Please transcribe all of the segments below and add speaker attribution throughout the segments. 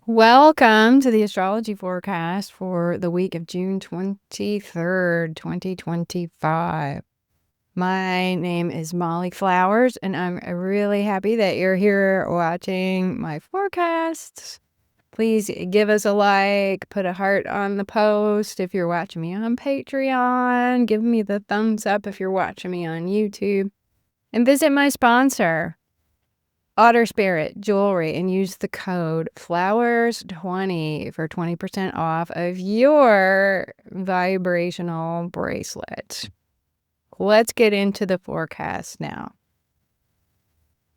Speaker 1: Welcome to the astrology forecast for the week of June 23rd, 2025. My name is Molly Flowers, and I'm really happy that you're here watching my forecasts. Please give us a like, put a heart on the post if you're watching me on Patreon. Give me the thumbs up if you're watching me on YouTube. And visit my sponsor, Otter Spirit Jewelry, and use the code FLOWERS20 for 20% off of your vibrational bracelet. Let's get into the forecast now.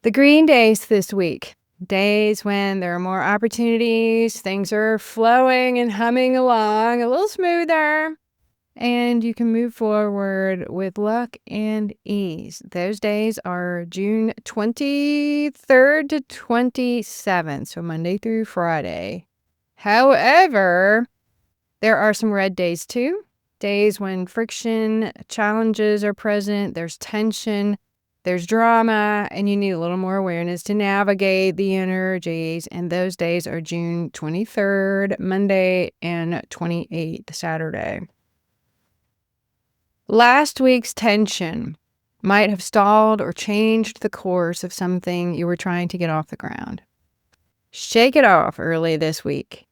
Speaker 1: The green days this week, days when there are more opportunities, things are flowing and humming along a little smoother, and you can move forward with luck and ease. Those days are June 23rd to 27th, so Monday through Friday. However, there are some red days too. Days when friction, challenges are present, there's tension, there's drama, and you need a little more awareness to navigate the energies. And those days are June 23rd, Monday, and 28th, Saturday. Last week's tension might have stalled or changed the course of something you were trying to get off the ground. Shake it off early this week.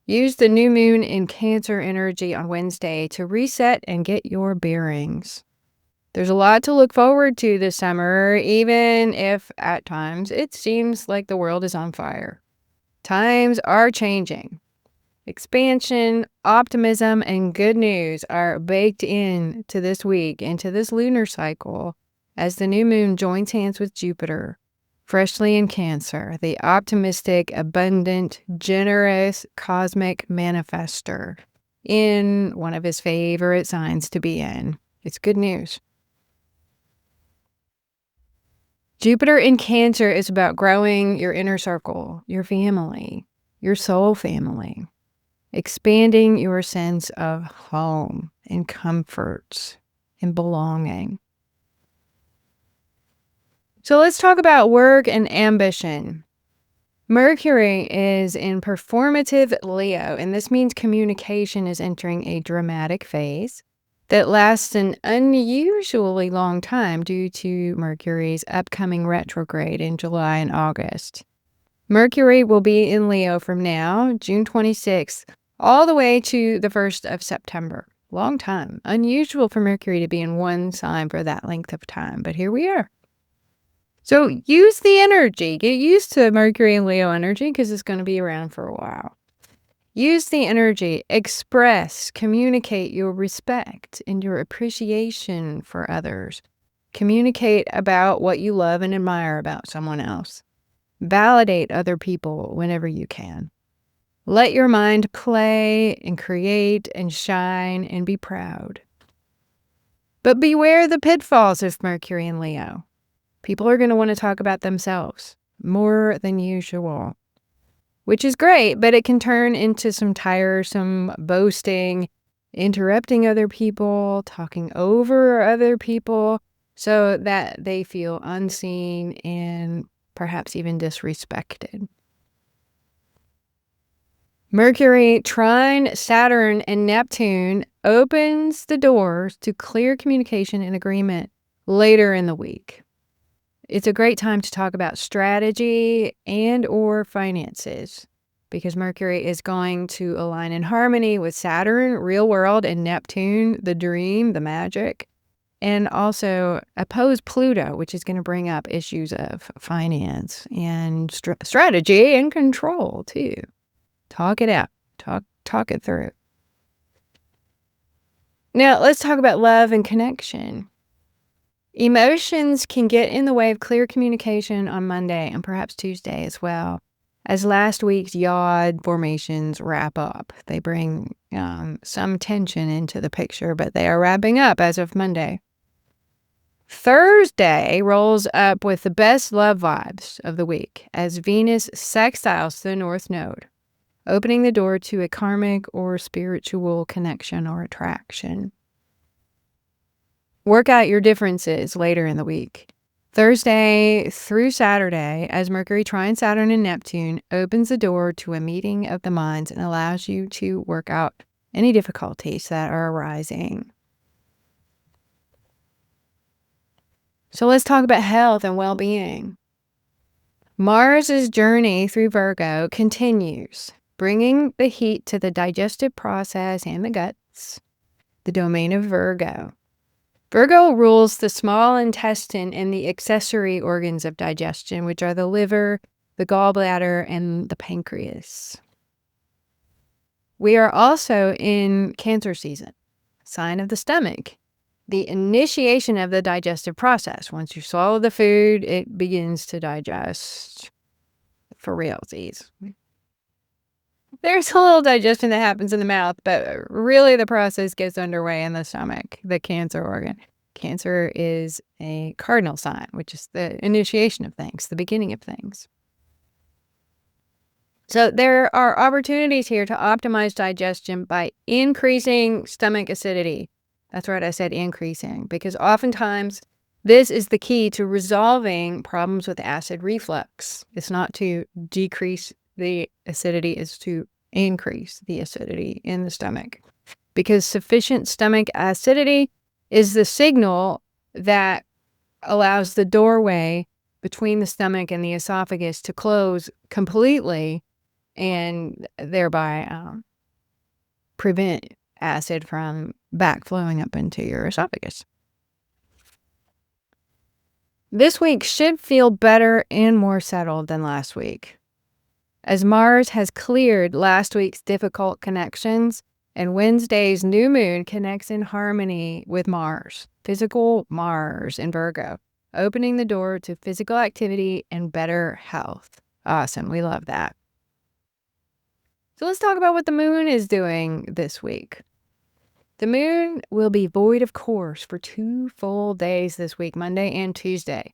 Speaker 1: Use the new moon in Cancer energy on Wednesday to reset and get your bearings. There's a lot to look forward to this summer, even if at times it seems like the world is on fire. Times are changing. Expansion, optimism, and good news are baked into this week, into this lunar cycle, as the new moon joins hands with Jupiter, freshly in Cancer, the optimistic, abundant, generous, cosmic manifester, in one of his favorite signs to be in. It's good news. Jupiter in Cancer is about growing your inner circle, your family, your soul family. Expanding your sense of home and comfort and belonging. So let's talk about work and ambition. Mercury is in performative Leo, and this means communication is entering a dramatic phase that lasts an unusually long time due to Mercury's upcoming retrograde in July and August. Mercury will be in Leo from now, June 26th, all the way to the 1st of September. Long time. Unusual for Mercury to be in one sign for that length of time, but here we are. So use the energy. Get used to Mercury and Leo energy because it's going to be around for a while. Use the energy. Express, communicate your respect and your appreciation for others. Communicate about what you love and admire about someone else. Validate other people whenever you can. Let your mind play and create and shine and be proud. But beware the pitfalls of Mercury and Leo. People are going to want to talk about themselves more than usual, which is great, but it can turn into some tiresome boasting, interrupting other people, talking over other people so that they feel unseen and perhaps even disrespected. Mercury trine Saturn and Neptune opens the doors to clear communication and agreement later in the week. It's a great time to talk about strategy and or finances because Mercury is going to align in harmony with Saturn, real world, and Neptune, the dream, the magic, and also oppose Pluto, which is going to bring up issues of finance and strategy and control too. Talk it out. Talk it through. Now, let's talk about love and connection. Emotions can get in the way of clear communication on Monday and perhaps Tuesday as well, as last week's yod formations wrap up. They bring some tension into the picture, but they are wrapping up as of Monday. Thursday rolls up with the best love vibes of the week as Venus sextiles the North Node, opening the door to a karmic or spiritual connection or attraction. Work out your differences later in the week. Thursday through Saturday, as Mercury trine Saturn and Neptune opens the door to a meeting of the minds and allows you to work out any difficulties that are arising. So let's talk about health and well-being. Mars's journey through Virgo continues, bringing the heat to the digestive process and the guts, the domain of Virgo. Virgo rules the small intestine and the accessory organs of digestion, which are the liver, the gallbladder, and the pancreas. We are also in Cancer season, sign of the stomach, the initiation of the digestive process. Once you swallow the food, it begins to digest for realsies. There's a little digestion that happens in the mouth, but really the process gets underway in the stomach, the Cancer organ. Cancer is a cardinal sign, which is the initiation of things, the beginning of things. So there are opportunities here to optimize digestion by increasing stomach acidity. That's right, I said increasing, because oftentimes this is the key to resolving problems with acid reflux. It's not to decrease the acidity, it's to increase the acidity in the stomach. Because sufficient stomach acidity is the signal that allows the doorway between the stomach and the esophagus to close completely and thereby prevent acid from backflowing up into your esophagus. This week should feel better and more settled than last week, as Mars has cleared last week's difficult connections, and Wednesday's new moon connects in harmony with Mars, physical Mars in Virgo, opening the door to physical activity and better health. Awesome. We love that. So let's talk about what the moon is doing this week. The moon will be void of course for 2 full days this week, Monday and Tuesday.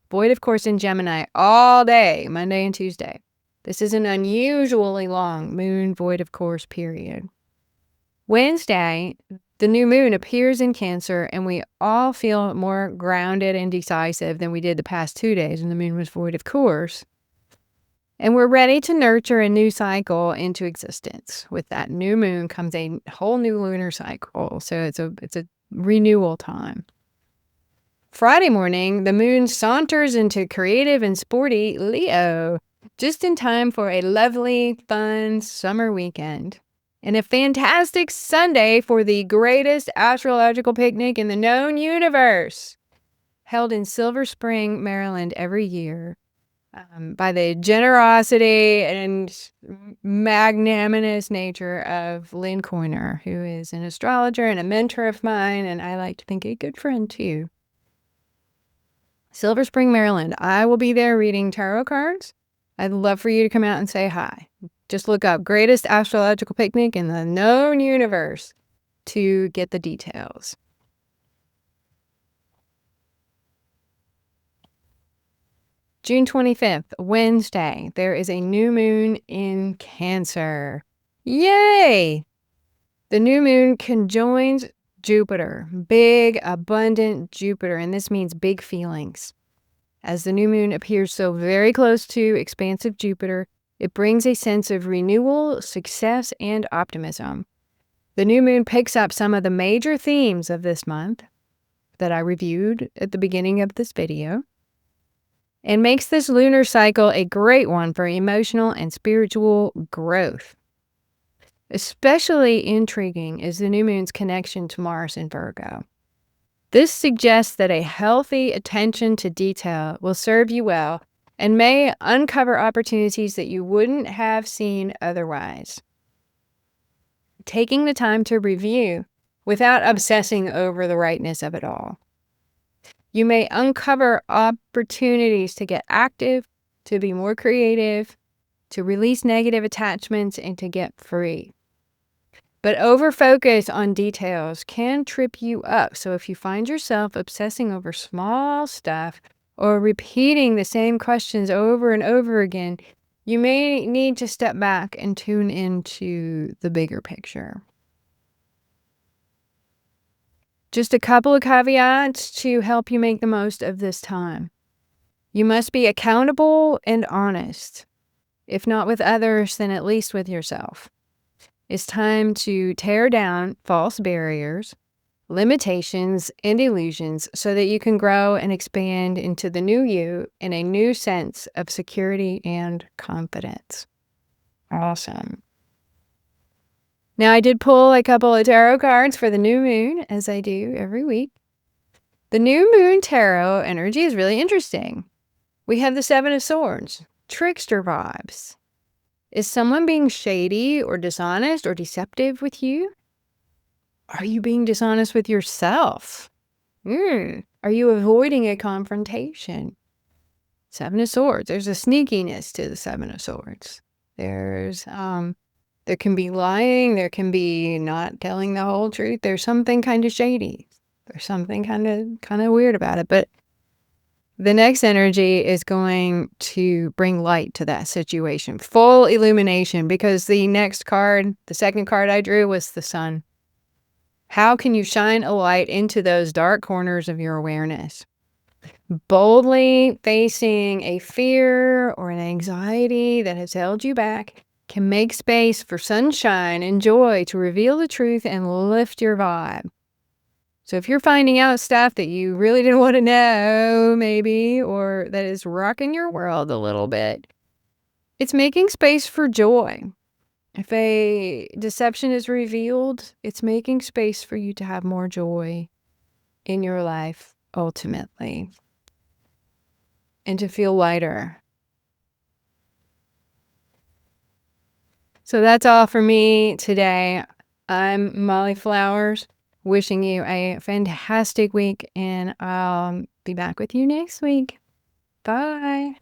Speaker 1: Void of course in Gemini all day, Monday and Tuesday. This is an unusually long moon void of course period. Wednesday, the new moon appears in Cancer, and we all feel more grounded and decisive than we did the past 2 days when the moon was void of course. And we're ready to nurture a new cycle into existence. With that new moon comes a whole new lunar cycle. So it's a renewal time. Friday morning, the moon saunters into creative and sporty Leo, just in time for a lovely, fun summer weekend. And a fantastic Sunday for the greatest astrological picnic in the known universe, held in Silver Spring, Maryland every year. By the generosity and magnanimous nature of Lynn Coiner, who is an astrologer and a mentor of mine, and I like to think a good friend too. Silver Spring, Maryland. I will be there reading tarot cards. I'd love for you to come out and say hi. Just look up Greatest Astrological Picnic in the Known Universe to get the details. June 25th, Wednesday, there is a new moon in Cancer. Yay! The new moon conjoins Jupiter, big, abundant Jupiter, and this means big feelings. As the new moon appears so very close to expansive Jupiter, it brings a sense of renewal, success, and optimism. The new moon picks up some of the major themes of this month that I reviewed at the beginning of this video, and makes this lunar cycle a great one for emotional and spiritual growth. Especially intriguing is the new moon's connection to Mars in Virgo. This suggests that a healthy attention to detail will serve you well and may uncover opportunities that you wouldn't have seen otherwise. Taking the time to review without obsessing over the rightness of it all. You may uncover opportunities to get active, to be more creative, to release negative attachments, and to get free. But over-focus on details can trip you up. So if you find yourself obsessing over small stuff or repeating the same questions over and over again, you may need to step back and tune into the bigger picture. Just a couple of caveats to help you make the most of this time. You must be accountable and honest, if not with others, then at least with yourself. It's time to tear down false barriers, limitations, and illusions so that you can grow and expand into the new you in a new sense of security and confidence. Awesome. Now, I did pull a couple of tarot cards for the new moon, as I do every week. The new moon tarot energy is really interesting. We have the Seven of Swords, trickster vibes. Is someone being shady or dishonest or deceptive with you? Are you being dishonest with yourself? Are you avoiding a confrontation? Seven of Swords. There's a sneakiness to the Seven of Swords. There can be lying. There can be not telling the whole truth. There's something kind of shady. There's something kind of weird about it. But the next energy is going to bring light to that situation. Full illumination, because the next card, the second card I drew, was the Sun. How can you shine a light into those dark corners of your awareness? Boldly facing a fear or an anxiety that has held you back can make space for sunshine and joy to reveal the truth and lift your vibe. So if you're finding out stuff that you really didn't want to know, maybe, or that is rocking your world a little bit, it's making space for joy. If a deception is revealed, it's making space for you to have more joy in your life, ultimately, and to feel lighter. So that's all for me today. I'm Molly Flowers, wishing you a fantastic week, and I'll be back with you next week. Bye.